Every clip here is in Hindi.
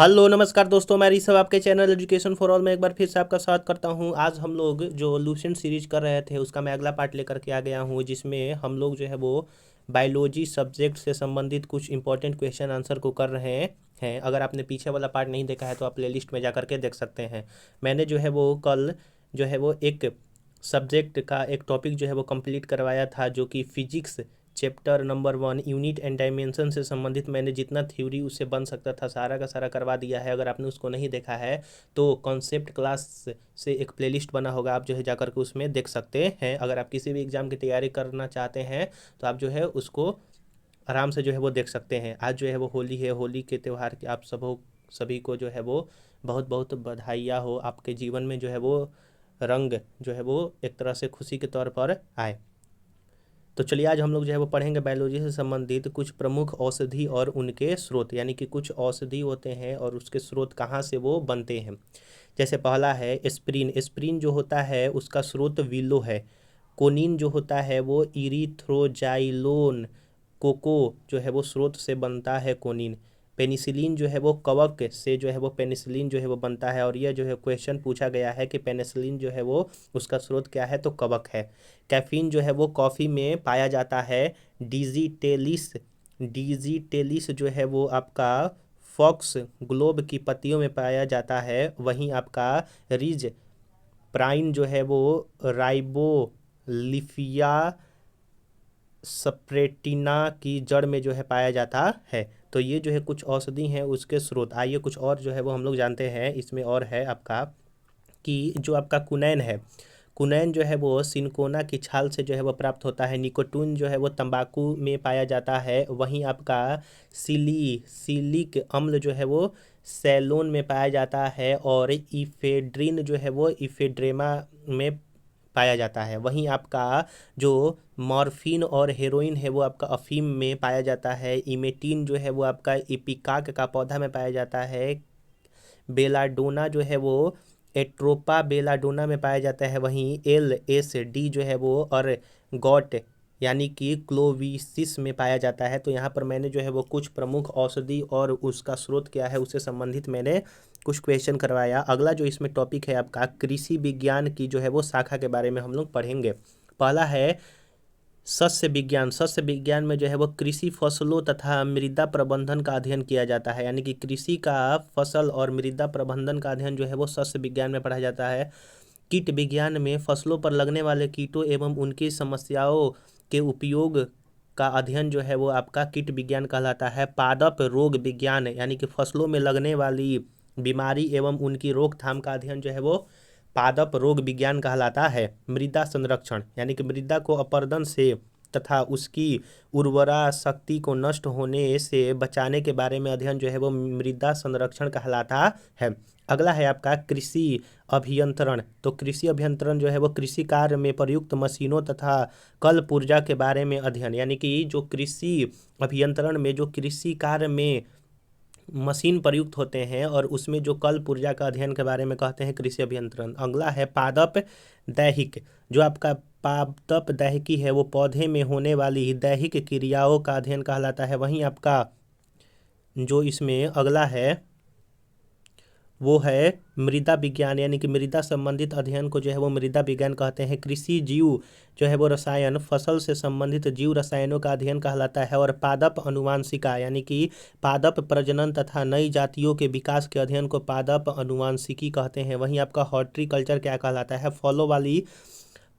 हेलो नमस्कार दोस्तों, मैं ऋषभ आपके चैनल एजुकेशन फॉर ऑल में एक बार फिर से आपका स्वागत करता हूं। आज हम लोग जो लूसेंट सीरीज कर रहे थे उसका मैं अगला पार्ट लेकर के आ गया हूं, जिसमें हम लोग जो है वो बायोलॉजी सब्जेक्ट से संबंधित कुछ इंपॉर्टेंट क्वेश्चन आंसर को कर रहे हैं। अगर आपने पीछे वाला पार्ट नहीं देखा है तो आप प्लेलिस्ट में जा करके देख सकते हैं। मैंने जो है वो कल जो है वो एक सब्जेक्ट का एक टॉपिक जो है वो कंप्लीट करवाया था, जो कि physics chapter number 1 unit and dimension से संबंधित मैंने जितना थ्योरी उससे बन सकता था सारा का सारा करवा दिया है। अगर आपने उसको नहीं देखा है तो कॉन्सेप्ट क्लास से एक प्लेलिस्ट बना होगा, आप जो है जाकर के उसमें देख सकते हैं। अगर आप किसी भी एग्जाम की तैयारी करना चाहते हैं तो आप जो है उसको आराम से जो है वो देख सकते हैं। आज जो है वो होली है, होली के त्यौहार की आप सभी को जो है वो बहुत बहुत बधाइयाँ हो। आपके जीवन में जो है वो रंग जो है वो एक तरह से खुशी के तौर पर आए। तो चलिए आज हम लोग जो है वो पढ़ेंगे बायोलॉजी से संबंधित कुछ प्रमुख औषधि और उनके स्रोत, यानी कि कुछ औषधि होते हैं और उसके स्रोत कहाँ से वो बनते हैं। जैसे पहला है एस्प्रिन। एस्प्रिन जो होता है उसका स्रोत विलो है। कोनिन जो होता है वो इरिथ्रोजाइलोन कोको जो है वो स्रोत से बनता है कोनिन। पेनिसिलिन जो है वो कवक से जो है वो पेनिसिलिन जो है वो बनता है, और यह जो है क्वेश्चन पूछा गया है कि पेनिसिलिन जो है वो उसका स्रोत क्या है, तो कवक है। कैफीन जो है वो कॉफ़ी में पाया जाता है। डिजिटेलिस डिजिटेलिस जो है वो आपका फॉक्स ग्लोब की पत्तियों में पाया जाता है। वहीं आपका रिज प्राइन जो है वो राइबोलिफिया स्प्रेटिना की जड़ में जो है पाया जाता है। तो ये जो है कुछ औषधि हैं उसके स्रोत। आइए कुछ और जो है वो हम लोग जानते हैं। इसमें और है आपका कि जो आपका कुनैन है, कुनैन जो है वो सिनकोना की छाल से जो है वो प्राप्त होता है। निकोटीन जो है वो तंबाकू में पाया जाता है। वहीं आपका सिलिक अम्ल जो है वो सैलोन में पाया जाता है, और इफेड्रिन जो है वो इफेड्रेमा में पाया जाता है। वहीं आपका जो मॉर्फिन और हेरोइन है वो आपका अफीम में पाया जाता है। इमेटिन जो है वो आपका इपिकाक का पौधा में पाया जाता है। बेलाडोना जो है वो एट्रोपा बेलाडोना में पाया जाता है। वहीं एल एस डी जो है वो और गॉट यानी कि क्लोविसिस में पाया जाता है। तो यहाँ पर मैंने जो है वो कुछ प्रमुख औषधि और उसका स्रोत क्या है उससे संबंधित मैंने कुछ क्वेश्चन करवाया। अगला जो इसमें टॉपिक है आपका कृषि विज्ञान की जो है वो शाखा के बारे में हम लोग पढ़ेंगे। पहला है सस्य विज्ञान। सस्य विज्ञान में जो है वो कृषि फसलों तथा मृदा प्रबंधन का अध्ययन किया जाता है, यानी कि कृषि का फसल और मृदा प्रबंधन का अध्ययन जो है वो सस्य विज्ञान में पढ़ा जाता है। कीट विज्ञान में फसलों पर लगने वाले कीटों एवं उनकी समस्याओं के उपयोग का अध्ययन जो है वो आपका कीट विज्ञान कहलाता है। पादप रोग विज्ञान यानी कि फसलों में लगने वाली बीमारी एवं उनकी रोकथाम का अध्ययन जो है वो पादप रोग विज्ञान कहलाता है। मृदा संरक्षण यानी कि मृदा को अपरदन से तथा उसकी उर्वरा शक्ति को नष्ट होने से बचाने के बारे में अध्ययन जो है वो मृदा संरक्षण कहलाता है। अगला है आपका कृषि अभियंत्रण। तो कृषि अभियंत्रण जो है वो कृषि कार्य में प्रयुक्त मशीनों तथा कल पुर्जा के बारे में अध्ययन, यानी कि जो कृषि अभियंत्रण में जो कृषि कार्य में मशीन प्रयुक्त होते हैं और उसमें जो कल पुर्जा का अध्ययन के बारे में कहते हैं कृषि अभियंत्रण। अगला है पादप दैहिक। जो आपका पादप दैहिकी है वो पौधे में होने वाली दैहिक क्रियाओं का अध्ययन कहलाता है। वहीं आपका जो इसमें अगला है वो है मृदा विज्ञान, यानी कि मृदा संबंधित अध्ययन को जो है वो मृदा विज्ञान कहते हैं। कृषि जीव जो है वो रसायन फसल से संबंधित जीव रसायनों का अध्ययन कहलाता है। और पादप अनुवांशिका यानी कि पादप प्रजनन तथा नई जातियों के विकास के अध्ययन को पादप अनुवांशिकी कहते हैं। वहीं आपका हॉर्टिकल्चर क्या कहलाता है,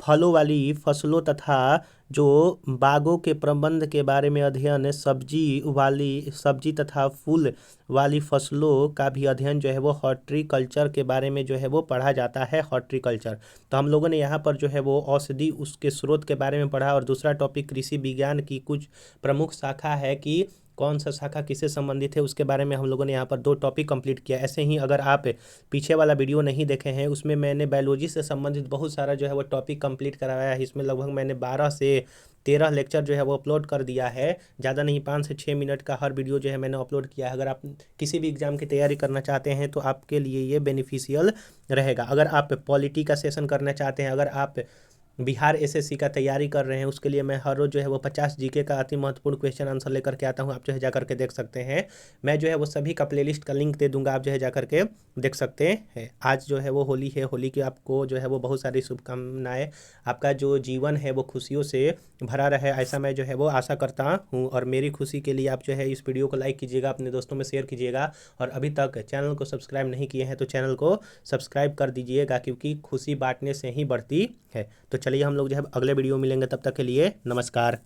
फलों वाली फसलों तथा जो बागों के प्रबंध के बारे में अध्ययन। सब्जी तथा फूल वाली फसलों का भी अध्ययन जो है वो हॉर्टिकल्चर के बारे में जो है वो पढ़ा जाता है, हॉर्टिकल्चर। तो हम लोगों ने यहाँ पर जो है वो औषधि उसके स्रोत के बारे में पढ़ा। और दूसरा टॉपिक कृषि विज्ञान की कुछ प्रमुख शाखा है कि कौन सा शाखा किससे संबंधित है उसके बारे में हम लोगों ने यहाँ पर 2 टॉपिक कंप्लीट किया। ऐसे ही अगर आप पीछे वाला वीडियो नहीं देखे हैं उसमें मैंने बायोलॉजी से संबंधित बहुत सारा जो है वो टॉपिक कंप्लीट कराया है। इसमें लगभग मैंने 12 से 13 लेक्चर जो है वो अपलोड कर दिया है। ज़्यादा नहीं, 5 से 6 मिनट का हर वीडियो जो है मैंने अपलोड किया है। अगर आप किसी भी एग्जाम की तैयारी करना चाहते हैं तो आपके लिए ये बेनिफिशियल रहेगा। अगर आप पॉलिटी का सेशन करना चाहते हैं, अगर आप बिहार एसएससी का तैयारी कर रहे हैं उसके लिए मैं हर रोज़ जो है वो 50 जीके का अति महत्वपूर्ण क्वेश्चन आंसर लेकर के आता हूँ। आप जो है जा करके देख सकते हैं। मैं जो है वो सभी का प्लेलिस्ट का लिंक दे दूंगा, आप जो है जा करके देख सकते हैं। आज जो है वो होली है, होली की आपको जो है वो बहुत सारी शुभकामनाएं। आपका जो जीवन है वो खुशियों से भरा रहे, ऐसा मैं जो है वो आशा करता हूँ। और मेरी खुशी के लिए आप जो है इस वीडियो को लाइक कीजिएगा, अपने दोस्तों में शेयर कीजिएगा, और अभी तक चैनल को सब्सक्राइब नहीं किए हैं तो चैनल को सब्सक्राइब कर दीजिएगा, क्योंकि खुशी बांटने से ही बढ़ती है। तो चलिए हम लोग जो है अगले वीडियो में मिलेंगे, तब तक के लिए नमस्कार।